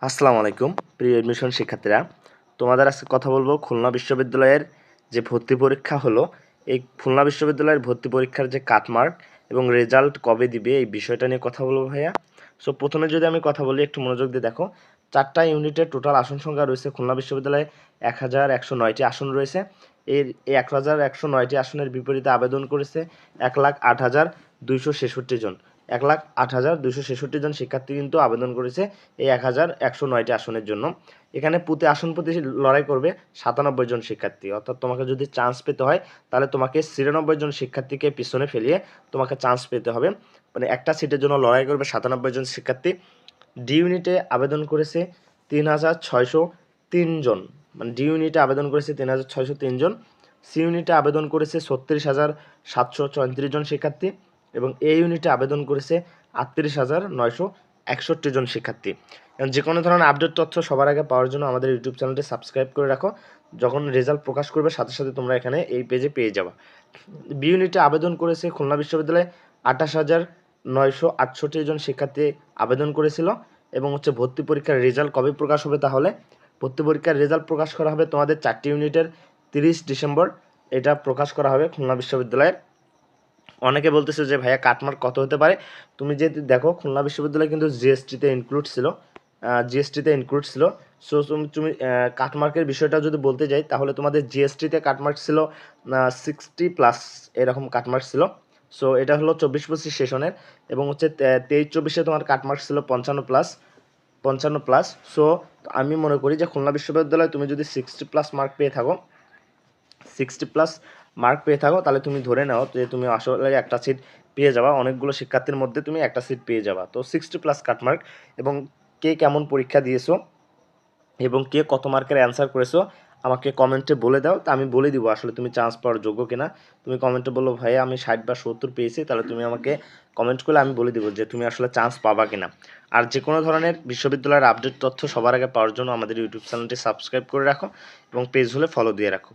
আসসালামু আলাইকুম প্রিয় এডমিশন শিক্ষার্থীরা, তোমাদের আজকে কথা বলবো খুলনা বিশ্ববিদ্যালয়ের যে ভর্তি পরীক্ষা হলো। এই খুলনা বিশ্ববিদ্যালয়ের ভর্তি পরীক্ষার যে কাটমার্ক এবং রেজাল্ট কবে দিবে এই বিষয়টা নিয়ে কথা বলবো ভাইয়া। সো প্রথমে যদি আমি কথা বলি, একটু মনোযোগ দিয়ে দেখো। 4টা ইউনিটের টোটাল আসন সংখ্যা রয়েছে খুলনা বিশ্ববিদ্যালয়ে 1109টি আসন রয়েছে। এই 1109টি আসনের বিপরীতে আবেদন করেছে 1,08,266 জন। 1,08,266 জন শিক্ষার্থী কিন্তু আবেদন করেছে এই 1109টি আসনের জন্য। এখানে প্রতি আসন প্রতি লড়াই করবে 97 জন শিক্ষার্থী। অর্থাৎ তোমাকে যদি চান্স পেতে হয় তাহলে তোমাকে 93 জন শিক্ষার্থীকে পিছনে ফেলিয়ে তোমাকে চান্স পেতে হবে। মানে একটা সিটের জন্য লড়াই করবে 97 জন শিক্ষার্থী। ডি ইউনিটে আবেদন করেছে 3,603 জন, মানে ডি ইউনিটে আবেদন করেছে 3,603 জন। সি ইউনিটে আবেদন করেছে 36,734 জন শিক্ষার্থী এবং এ ইউনিটে আবেদন করেছে 38,961 জন শিক্ষার্থী। যে কোনো ধরনের আপডেট তথ্য সবার আগে পাওয়ার জন্য আমাদের ইউটিউব চ্যানেলটি সাবস্ক্রাইব করে রাখো। যখন রেজাল্ট প্রকাশ করবে সাথে সাথে তোমরা এখানে এই পেজে পেয়ে যাবে। বি ইউনিটে আবেদন করেছে খুলনা বিশ্ববিদ্যালয়ে 28,968 জন শিক্ষার্থী আবেদন করেছিল এবং ভর্তি পরীক্ষার রেজাল্ট কবে প্রকাশ হবে, তাহলে ভর্তি পরীক্ষার রেজাল্ট প্রকাশ করা হবে তোমাদের 4টি ইউনিটের 30 ডিসেম্বর। এটা প্রকাশ করা হবে খুলনা বিশ্ববিদ্যালয়ের। অনেকে বলতেছে যে ভাইয়া কাটমার্ক কত হতে পারে। তুমি যদি দেখো খুলনা বিশ্ববিদ্যালয় কিন্তু জিএসটিতে ইনক্লুড ছিল। সো তুমি কাটমার্কের বিষয়টা যদি বলতে যাই তাহলে তোমাদের জিএসটিতে কাটমার্ক ছিল 60+ এরকম কাটমার্ক ছিল। সো এটা হলো 24-25 সেশনের এবং 23-24 তোমার কাটমার্ক ছিল 55+। সো আমি মনে করি যে খুলনা বিশ্ববিদ্যালয়ে তুমি যদি 60+ মার্ক পেয়ে থাকো তাহলে তুমি ধরে নাও যে তুমি আসলে একটা সিট পেয়ে যাবা। অনেকগুলো শিক্ষার্থীর মধ্যে তুমি একটা সিট পেয়ে যাবা। তো 60+ কাটমার্ক এবং কে কেমন পরীক্ষা দিয়েছো এবং কে কত মার্কের অ্যান্সার করেছো আমাকে কমেন্টে বলে দাও, তা আমি বলে দিব আসলে তুমি চান্স পাওয়ার যোগ্য কিনা। তুমি কমেন্টে বলো ভাই আমি 60 বা 70 পেয়েছি, তাহলে তুমি আমাকে কমেন্ট করলে আমি বলে দিব যে তুমি আসলে চান্স পাবা কিনা। আর যে কোনো ধরনের বিশ্ববিদ্যালয়ের আপডেট তথ্য সবার আগে পাওয়ার জন্য আমাদের ইউটিউব চ্যানেলটি সাবস্ক্রাইব করে রাখো এবং পেজ হলে ফলো দিয়ে রাখো।